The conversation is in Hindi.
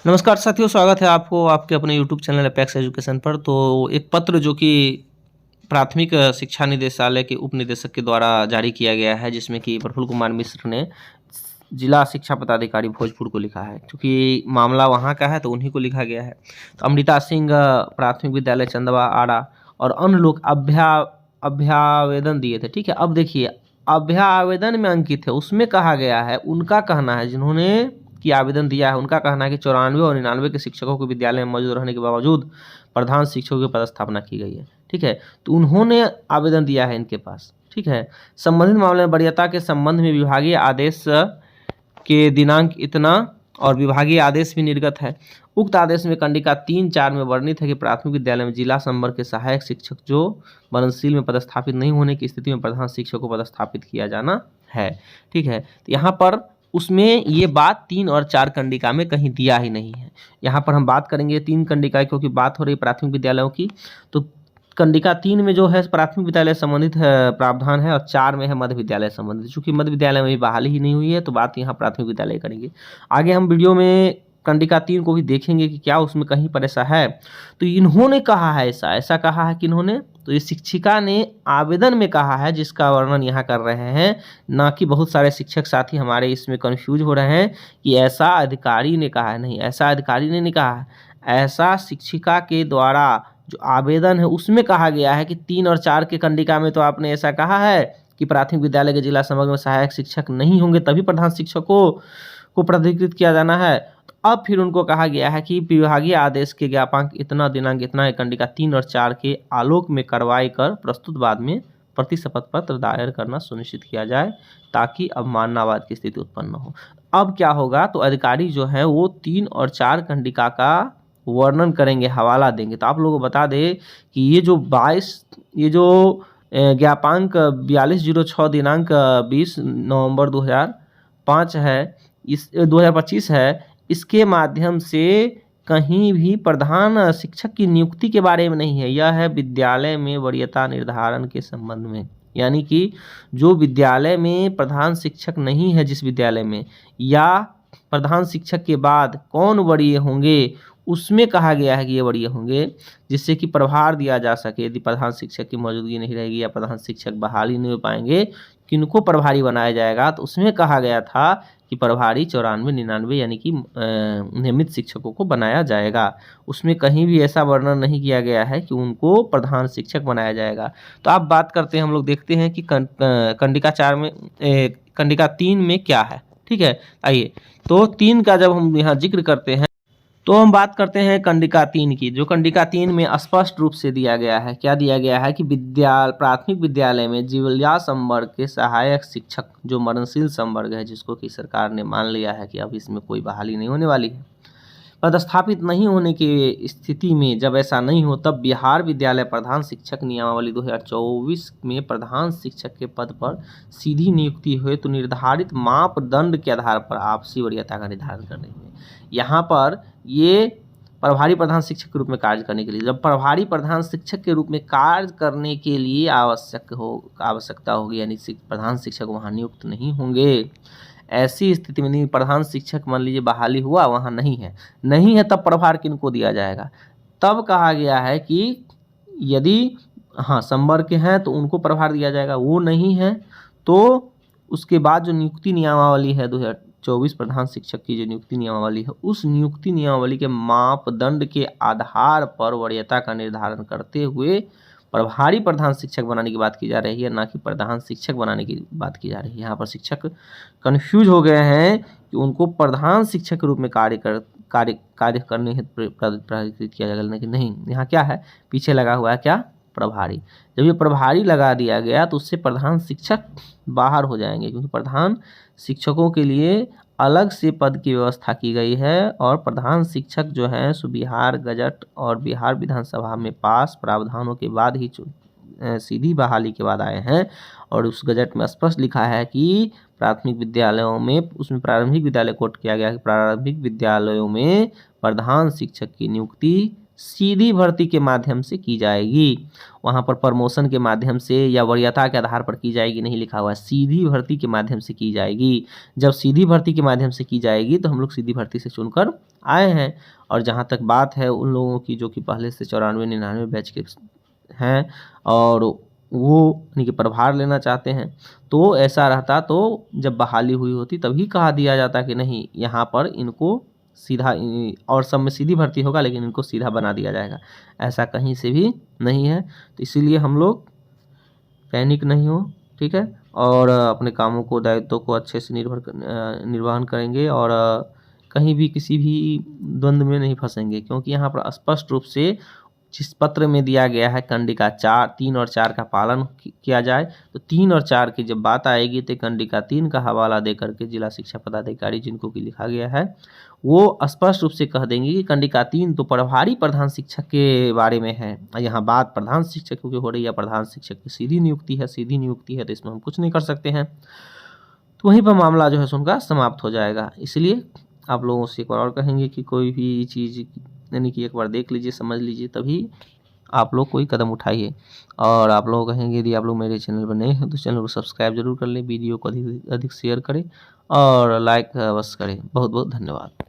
नमस्कार साथियों, स्वागत है आपको आपके अपने यूट्यूब चैनल अपेक्स एजुकेशन पर। तो एक पत्र जो कि प्राथमिक शिक्षा निदेशालय के उप निदेशक के द्वारा जारी किया गया है, जिसमें कि प्रफुल्ल कुमार मिश्र ने जिला शिक्षा पदाधिकारी भोजपुर को लिखा है। क्योंकि मामला वहाँ का है तो उन्हीं को लिखा गया है। तो अमृता सिंह प्राथमिक विद्यालय चंदवा आड़ा और अन्य लोग अभ्यावेदन दिए थे। ठीक है, अब देखिए अभ्यावेदन में अंकित है, उसमें कहा गया है, उनका कहना है जिन्होंने की आवेदन दिया है, उनका कहना है कि 94 और 99 के शिक्षकों को विद्यालय में मौजूद रहने के बावजूद प्रधान शिक्षकों की पदस्थापना की गई है। ठीक है, तो उन्होंने आवेदन दिया है इनके पास। ठीक है, संबंधित मामले में वरीयता के संबंध में विभागीय आदेश के दिनांक इतना और विभागीय आदेश भी निर्गत है। उक्त आदेश में कंडिका 3-4 में वर्णित है कि प्राथमिक विद्यालय में जिला संवर्ग के सहायक शिक्षक जो बननशील में पदस्थापित नहीं होने की स्थिति में प्रधान शिक्षक को पदस्थापित किया जाना है। ठीक है, तो यहाँ पर उसमें ये बात 3 और 4 कंडिका में कहीं दिया ही नहीं है। यहाँ पर हम बात करेंगे 3 कंडिका, क्योंकि बात हो रही प्राथमिक विद्यालयों की। तो कंडिका 3 में जो है प्राथमिक विद्यालय संबंधित प्रावधान है और 4 में है मध्य विद्यालय संबंधित। चूंकि मध्य विद्यालय में भी बहाली ही नहीं हुई है तो बात यहाँ प्राथमिक विद्यालय करेंगे। आगे हम वीडियो में कंडिका 3 को भी देखेंगे कि क्या उसमें कहीं पर ऐसा है। तो इन्होंने कहा है ऐसा कहा है कि इन्होंने, तो ये शिक्षिका ने आवेदन में कहा है, जिसका वर्णन यहाँ कर रहे हैं। ना कि बहुत सारे शिक्षक साथी हमारे इसमें कंफ्यूज हो रहे हैं कि ऐसा अधिकारी ने कहा है। नहीं, ऐसा अधिकारी ने नहीं कहा है, ऐसा शिक्षिका के द्वारा जो आवेदन है उसमें कहा गया है कि 3 और 4 के कंडिका में तो आपने ऐसा कहा है कि प्राथमिक विद्यालय के जिला समग्र में सहायक शिक्षक नहीं होंगे तभी प्रधान शिक्षकों को प्राधिकृत किया जाना है। तो अब फिर उनको कहा गया है कि विभागीय आदेश के ज्ञापांक इतना दिनांक इतना कंडिका 3 और 4 के आलोक में कार्रवाई कर प्रस्तुत बाद में प्रति शपथ पत्र दायर करना सुनिश्चित किया जाए ताकि अवमाननावाद की स्थिति उत्पन्न हो। अब क्या होगा, तो अधिकारी जो है वो 3 और 4 कंडिका का वर्णन करेंगे, हवाला देंगे। तो आप लोगों को बता दें कि ये जो ज्ञापांक 4206 दिनांक 20 नवंबर 2005 है, इस 2025 है, इसके माध्यम से कहीं भी प्रधान शिक्षक की नियुक्ति के बारे में नहीं है। यह है विद्यालय में वरीयता निर्धारण के संबंध में, यानी कि जो विद्यालय में प्रधान शिक्षक नहीं है, जिस विद्यालय में, या प्रधान शिक्षक के बाद कौन वरीय होंगे उसमें कहा गया है कि ये वरीय होंगे, जिससे कि प्रभार दिया जा सके। यदि प्रधान शिक्षक की मौजूदगी नहीं रहेगी या प्रधान शिक्षक बहाली नहीं हो पाएंगे, किनको प्रभारी बनाया जाएगा, तो उसमें कहा गया था कि प्रभारी 94-99 यानी कि नियमित शिक्षकों को बनाया जाएगा। उसमें कहीं भी ऐसा वर्णन नहीं किया गया है कि उनको प्रधान शिक्षक बनाया जाएगा। तो आप बात करते हैं, हम लोग देखते हैं कि कंडिका 3 में क्या है। ठीक है, आइए, तो 3 का जब हम यहाँ जिक्र करते हैं तो हम बात करते हैं कंडिका 3 की। जो कंडिका 3 में स्पष्ट रूप से दिया गया है, क्या दिया गया है कि प्राथमिक विद्यालय में जिला संवर्ग के सहायक शिक्षक जो मरणशील संवर्ग है, जिसको कि सरकार ने मान लिया है कि अब इसमें कोई बहाली नहीं होने वाली है, पदस्थापित नहीं होने की स्थिति में, जब ऐसा नहीं हो, तब बिहार विद्यालय प्रधान शिक्षक नियमावली 2024 में प्रधान शिक्षक के पद पर सीधी नियुक्ति हुए तो निर्धारित मापदंड के आधार पर आपसी वरीयता का निर्धारण करने में, यहाँ पर ये प्रभारी प्रधान शिक्षक के रूप में कार्य करने के लिए, जब प्रभारी प्रधान शिक्षक के रूप में कार्य करने के लिए आवश्यकता होगी, यानी प्रधान शिक्षक वहाँ नियुक्त नहीं होंगे, ऐसी स्थिति में, नहीं प्रधान शिक्षक मान लीजिए बहाली हुआ वहाँ नहीं है, तब प्रभार किनको दिया जाएगा। तब कहा गया है कि यदि संवर्ग के हैं तो उनको प्रभार दिया जाएगा, वो नहीं है तो उसके बाद जो नियुक्ति नियमावली है 2024 प्रधान शिक्षक की जो नियुक्ति नियमावली है, उस नियुक्ति नियमावली के मापदंड के आधार पर वरीयता का निर्धारण करते हुए प्रभारी प्रधान शिक्षक बनाने की बात की जा रही है, ना कि प्रधान शिक्षक बनाने की बात की जा रही है। यहाँ पर शिक्षक कंफ्यूज हो गए हैं कि उनको प्रधान शिक्षक के रूप में कार्य करने हेतु प्राधिकृत किया जाएगा, लेकिन नहीं, यहाँ क्या है, पीछे लगा हुआ है क्या, प्रभारी। जब ये प्रभारी लगा दिया गया तो उससे प्रधान शिक्षक बाहर हो जाएंगे, क्योंकि प्रधान शिक्षकों के लिए अलग से पद की व्यवस्था की गई है और प्रधान शिक्षक जो हैं सो बिहार गजट और बिहार विधानसभा में पास प्रावधानों के बाद ही सीधी बहाली के बाद आए हैं। और उस गजट में स्पष्ट लिखा है कि प्राथमिक विद्यालयों में, उसमें प्रारंभिक विद्यालय कोट किया गया कि प्रारंभिक विद्यालयों में प्रधान शिक्षक की नियुक्ति सीधी भर्ती के माध्यम से की जाएगी। वहाँ पर प्रमोशन के माध्यम से या वरीयता के आधार पर की जाएगी नहीं लिखा हुआ है, सीधी भर्ती के माध्यम से की जाएगी। जब सीधी भर्ती के माध्यम से की जाएगी तो हम लोग सीधी भर्ती से चुनकर आए हैं। और जहाँ तक बात है उन लोगों की जो कि पहले से 94-99 बैच के हैं और वो यानी कि प्रभार लेना चाहते हैं, तो ऐसा रहता तो जब बहाली हुई होती तभी कहा दिया जाता कि नहीं यहाँ पर इनको सीधा और सब में सीधी भर्ती होगा लेकिन इनको सीधा बना दिया जाएगा। ऐसा कहीं से भी नहीं है। तो इसीलिए हम लोग पैनिक नहीं हो, ठीक है, और अपने कामों को दायित्वों को अच्छे से निर्वहन करेंगे और कहीं भी किसी भी द्वंद्व में नहीं फंसेंगे, क्योंकि यहाँ पर स्पष्ट रूप से जिस पत्र में दिया गया है कंडिका 3 और 4 का पालन किया जाए, तो 3 और 4 की जब बात आएगी तो कंडिका 3 का हवाला दे करके जिला शिक्षा पदाधिकारी जिनको की लिखा गया है वो स्पष्ट रूप से कह देंगे कि कंडिका 3 तो प्रभारी प्रधान शिक्षक के बारे में है। यहाँ बात प्रधान शिक्षकों की हो रही है, प्रधान शिक्षक की सीधी नियुक्ति है तो इसमें हम कुछ नहीं कर सकते हैं। तो वहीं पर मामला जो है उनका समाप्त हो जाएगा। इसलिए आप लोगों से एक बार और कहेंगे कि कोई भी चीज़ यानी कि एक बार देख लीजिए, समझ लीजिए, तभी आप लोग कोई कदम उठाइए। और आप लोग कहेंगे यदि आप लोग मेरे चैनल पर नए हैं तो चैनल को सब्सक्राइब जरूर कर लें, वीडियो को अधिक शेयर करें और लाइक अवश्य करें। बहुत बहुत धन्यवाद।